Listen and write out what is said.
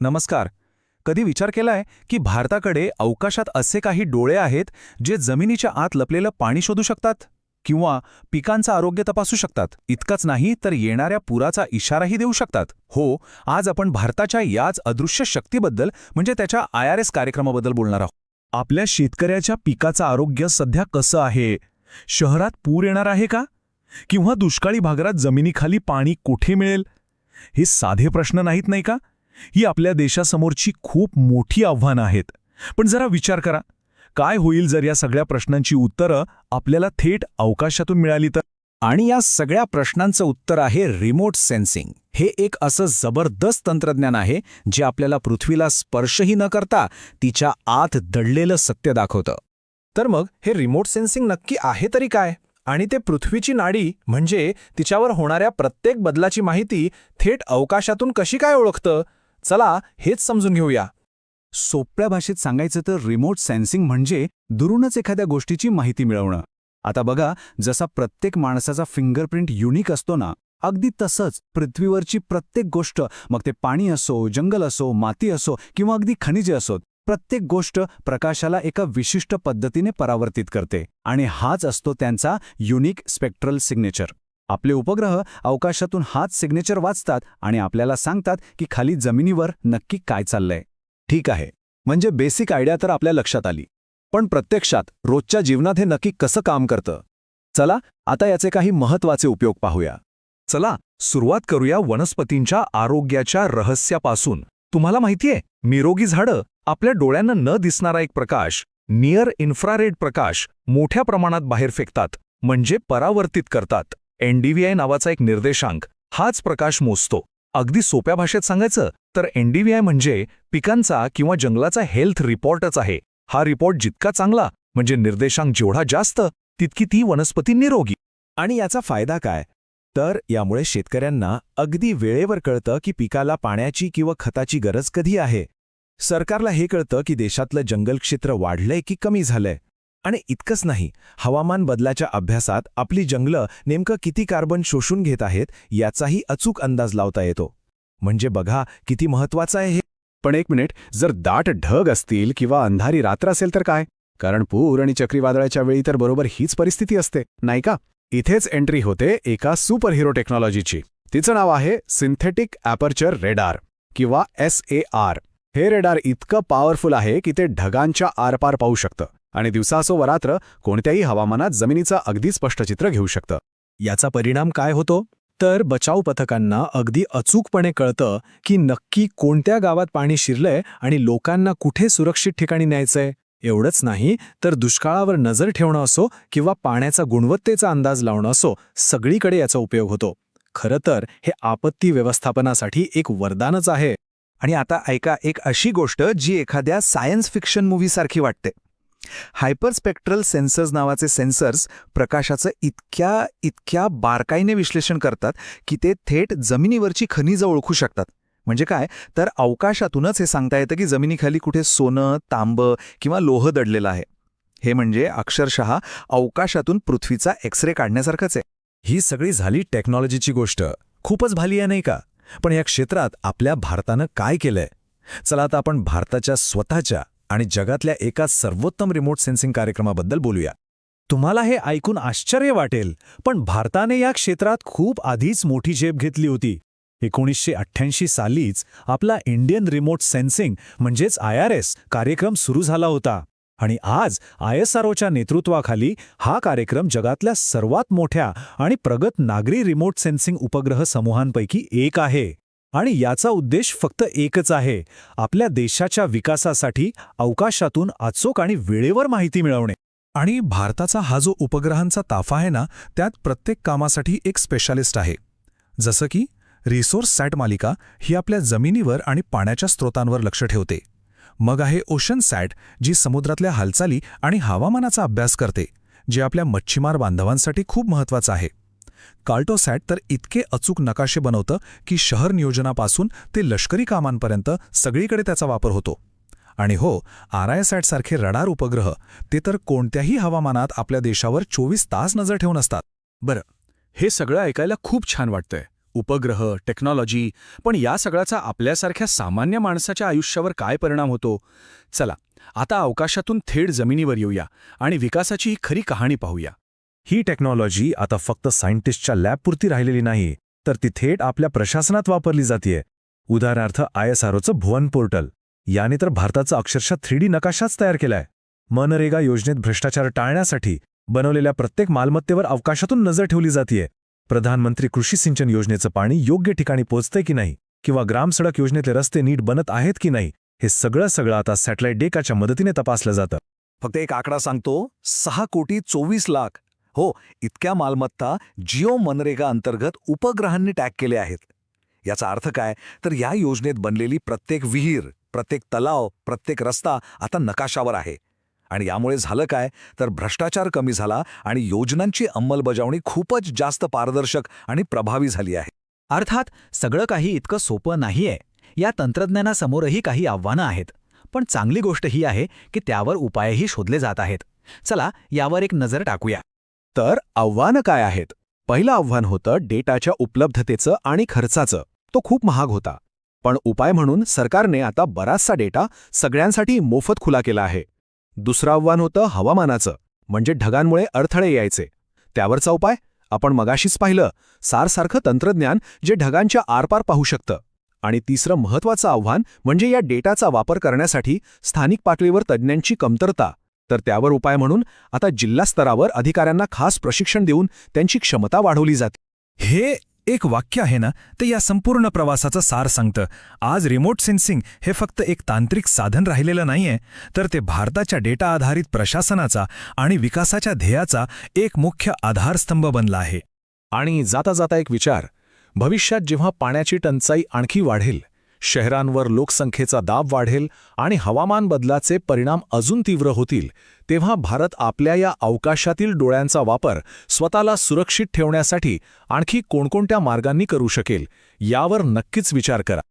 नमस्कार. कधी विचार केलाय की भारताकडे अवकाशात असे काही डोळे आहेत जे जमिनीच्या आत लपलेलं पाणी शोधू शकतात किंवा पिकांचं आरोग्य तपासू शकतात? इतकंच नाही तर येणाऱ्या पुराचा इशाराही देऊ शकतात. हो, आज आपण भारताच्या याच अदृश्य शक्तीबद्दल म्हणजे त्याच्या IRS कार्यक्रमाबद्दल बोलणार आहोत. आपल्या शेतकऱ्याच्या पिकाचं आरोग्य सध्या कसं आहे? शहरात पूर येणार आहे का? किंवा दुष्काळी भागात जमिनीखाली पाणी कुठे मिळेल? हे साधे प्रश्न नाहीत, नाही का? ही आपल्या देशासमोरची खूप मोठी आव्हानं आहेत. पण जरा विचार करा, काय होईल जर या सगळ्या प्रश्नांची उत्तरं आपल्याला थेट अवकाशातून मिळाली तर? आणि या सगळ्या प्रश्नांचं उत्तर आहे रिमोट सेन्सिंग. हे एक असं जबरदस्त तंत्रज्ञान आहे जे आपल्याला पृथ्वीला स्पर्शही न करता तिच्या आत दडलेलं सत्य दाखवतं. तर मग हे रिमोट सेन्सिंग नक्की आहे तरी काय? आणि ते पृथ्वीची नाडी म्हणजे तिच्यावर होणाऱ्या प्रत्येक बदलाची माहिती थेट अवकाशातून कशी काय ओळखतं? चला हेच समजून घेऊया. सोप्या भाषेत सांगायचं तर रिमोट सेन्सिंग म्हणजे दुरूनच एखाद्या गोष्टीची माहिती मिळवणं. आता बघा, जसा प्रत्येक माणसाचा फिंगरप्रिंट युनिक असतो ना, अगदी तसंच पृथ्वीवरची प्रत्येक गोष्ट, मग ते पाणी असो, जंगल असो, माती असो किंवा अगदी खनिजे असोत, प्रत्येक गोष्ट प्रकाशाला एका विशिष्ट पद्धतीने परावर्तित करते आणि हाच असतो त्यांचा युनिक स्पेक्ट्रल सिग्नेचर. आपले उपग्रह अवकाशातून हाच सिग्नेचर वाचतात आणि आपल्याला सांगतात की खाली जमिनीवर नक्की काय चाललंय. ठीक आहे, म्हणजे बेसिक आयडिया तर आपल्या लक्षात आली. पण प्रत्यक्षात रोजच्या जीवनात हे नक्की कसं काम करतं? चला आता याचे काही महत्त्वाचे उपयोग पाहूया. चला सुरुवात करूया वनस्पतींच्या आरोग्याच्या रहस्यापासून. तुम्हाला माहितीये, निरोगी झाडं आपल्या डोळ्यांना न दिसणारा एक प्रकाश, नियर इन्फ्रारेड प्रकाश, मोठ्या प्रमाणात बाहेर फेकतात, म्हणजे परावर्तित करतात. NDVI नावाचा एक निर्देशांक हाच प्रकाश मोजतो. अगदी सोप्या भाषेत सांगायचं तर NDVI म्हणजे पिकांचा किंवा जंगलाचा हेल्थ रिपोर्टच आहे. हा रिपोर्ट जितका चांगला म्हणजे निर्देशांक जेवढा जास्त तितकी ती वनस्पती निरोगी. आणि याचा फायदा काय? तर यामुळे शेतकऱ्यांना अगदी वेळेवर कळतं की पिकाला पाण्याची किंवा खताची गरज कधी आहे. सरकारला हे कळतं की देशातलं जंगल क्षेत्र वाढलंय की कमी झालंय. आणि इतकंच नाही, हवामान बदलाच्या अभ्यासात आपली जंगलं नेमकं किती कार्बन शोषून घेत आहेत याचाही अचूक अंदाज लावता येतो. म्हणजे बघा किती महत्त्वाचं आहे हे. पण एक मिनिट, जर दाट ढग असतील किंवा अंधारी रात्र असेल तर काय? कारण पूर आणि चक्रीवादळाच्या वेळी तर बरोबर हीच परिस्थिती असते, नाही का? इथेच एंट्री होते एका सुपरहिरो टेक्नॉलॉजीची. तिचं नाव आहे सिंथेटिक ॲपर्चर रेडार किंवा SAR. हे रेडार इतकं पॉवरफुल आहे की ते ढगांच्या आरपार पाहू शकतं आणि दिवसा असो वा रात्र कोणत्याही हवामानात जमिनीचं अगदी स्पष्ट चित्र घेऊ शकतं. याचा परिणाम काय होतो? तर बचाव पथकांना अगदी अचूकपणे कळतं की नक्की कोणत्या गावात पाणी शिरलंय आणि लोकांना कुठे सुरक्षित ठिकाणी न्यायचंय. एवढंच नाही तर दुष्काळावर नजर ठेवणं असो किंवा पाण्याचा गुणवत्तेचा अंदाज लावणं असो, सगळीकडे याचा उपयोग होतो. खरं तर हे आपत्ती व्यवस्थापनासाठी एक वरदानच आहे. आणि आता ऐका एक अशी गोष्ट जी एखाद्या सायन्स फिक्शन मूव्हीसारखी वाटते. हायपरस्पेक्ट्रल सेन्सर्स नावाचे सेन्सर्स प्रकाशाचं इतक्या बारकाईने विश्लेषण करतात की ते थेट जमिनीवरची खनिजं ओळखू शकतात. म्हणजे काय, तर अवकाशातूनच हे सांगता येतं की जमिनीखाली कुठे सोनं, तांबं किंवा लोह दडलेलं आहे. हे म्हणजे अक्षरशः अवकाशातून पृथ्वीचा एक्सरे काढण्यासारखंच आहे. ही सगळी झाली टेक्नॉलॉजीची गोष्ट. खूपच भाली आहे, नाही का? पण या क्षेत्रात आपल्या भारतानं काय केलंय? चला आता आपण भारताच्या स्वतःच्या आणि जगातल्या एका सर्वोत्तम रिमोट सेन्सिंग कार्यक्रमाबद्दल बोलूया. तुम्हाला हे ऐकून आश्चर्य वाटेल, पण भारताने या क्षेत्रात खूप आधीच मोठी झेप घेतली होती. 1988 सालीच आपला इंडियन रिमोट सेन्सिंग म्हणजेच IRS कार्यक्रम सुरू झाला होता. आणि आज ISROच्या नेतृत्वाखाली हा कार्यक्रम जगातल्या सर्वात मोठ्या आणि प्रगत नागरी रिमोट सेन्सिंग उपग्रह समूहांपैकी एक आहे. आणि याचा उद्देश फक्त एकच आहे, आपल्या देशाच्या विकासासाठी अवकाशातून अचूक आणि वेळेवर माहिती मिळवणे. आणि भारताचा हा जो उपग्रहांचा ताफा आहे ना, त्यात प्रत्येक कामासाठी एक स्पेशालिस्ट आहे. जसं की रिसोर्स सॅट मालिका ही आपल्या जमिनीवर आणि पाण्याच्या स्रोतांवर लक्ष ठेवते. मग आहे ओशन सॅट, जी समुद्रातल्या हालचाली आणि हवामानाचा अभ्यास करते, जे आपल्या मच्छीमार बांधवांसाठी खूप महत्त्वाचं आहे. कार्टोसॅट तर इतके अचूक नकाशे बनवतं की शहर नियोजनापासून ते लष्करी कामांपर्यंत सगळीकडे त्याचा वापर होतो. आणि हो, RISAT सारखे रडार उपग्रह ते तर कोणत्याही हवामानात आपल्या देशावर 24 तास नजर ठेवून असतात. बरं, हे सगळं ऐकायला खूप छान वाटतंय, उपग्रह, टेक्नॉलॉजी, पण या सगळ्याचा आपल्यासारख्या सामान्य माणसाच्या आयुष्यावर काय परिणाम होतो? चला, आता अवकाशातून थेट जमिनीवर येऊया आणि विकासाची ही खरी कहाणी पाहूया. ही टेक्नॉलॉजी आता फक्त सायंटिस्टच्या लॅबपुरती राहिलेली नाही, तर ती थेट आपल्या प्रशासनात वापरली जातेय. उदाहरणार्थ ISROचं भुवन पोर्टल. याने तर भारताचा अक्षरशः 3D नकाशाच तयार केलाय. मनरेगा योजनेत भ्रष्टाचार टाळण्यासाठी बनवलेल्या प्रत्येक मालमत्तेवर अवकाशातून नजर ठेवली जातेय. प्रधानमंत्री कृषी सिंचन योजनेचं पाणी योग्य ठिकाणी पोचतंय की नाही, किंवा ग्रामसडक योजनेतले रस्ते नीट बनत आहेत की नाही, हे सगळं आता सॅटेलाइट डेटाच्या मदतीने तपासलं जातं. फक्त एक आकडा सांगतो, 6,24,00,000. हो, इतक्या मालमत्ता जिओ मनरेगा अंतर्गत उपग्रहांनी टॅग केले आहेत. याचा अर्थ काय, तर या योजनेत बनलेली प्रत्येक विहीर, प्रत्येक तलाव, प्रत्येक रस्ता आता नकाशावर आहे. आणि यामुळे झालं काय, तर भ्रष्टाचार कमी झाला आणि योजनांची अंमलबजावणी खूपच जास्त पारदर्शक आणि प्रभावी झाली आहे. अर्थात सगळं काही इतकं सोपं नाहीये. या तंत्रज्ञानासमोरही काही आव्हानं आहेत. पण चांगली गोष्ट ही आहे की त्यावर उपायही शोधले जात आहेत. चला, यावर एक नजर टाकूया. तर आव्हानं काय आहेत? पहिलं आव्हान होतं डेटाच्या उपलब्धतेचं आणि खर्चाचं. तो खूप महाग होता. पण उपाय म्हणून सरकारने आता बराचसा डेटा सगळ्यांसाठी मोफत खुला केला आहे. दुसरं आव्हान होतं हवामानाचं, म्हणजे ढगांमुळे अडथळे यायचे. त्यावरचा उपाय आपण मगाशीच पाहिलं, सारसारखं तंत्रज्ञान जे ढगांच्या आरपार पाहू शकतं. आणि तिसरं महत्त्वाचं आव्हान म्हणजे या डेटाचा वापर करण्यासाठी स्थानिक पातळीवर तज्ज्ञांची कमतरता. तर त्यावर उपाय म्हणून आता जिल्हा स्तरावर अधिकाऱ्यांना खास प्रशिक्षण देऊन त्यांची क्षमता वाढवली जाते. हे एक वाक्य आहे ना, ते या संपूर्ण प्रवासाचं सार सांगतं. आज रिमोट सेन्सिंग हे फक्त एक तांत्रिक साधन राहिलेलं नाहीये, तर ते भारताच्या डेटा आधारित प्रशासनाचा आणि विकासाच्या ध्येयाचा एक मुख्य आधारस्तंभ बनला आहे. आणि जाता जाता एक विचार, भविष्यात जेव्हा पाण्याची टंचाई आणखी वाढेल, शहरांवर लोकसंख्येचा दाब वाढेल आणि हवामान बदलाचे परिणाम अजून तीव्र होतील, तेव्हा भारत आपल्या या अवकाशातील डोळ्यांचा वापर स्वतःला सुरक्षित ठेवण्यासाठी आणखी कोणकोणत्या मार्गांनी करू शकेल, यावर नक्कीच विचार करा.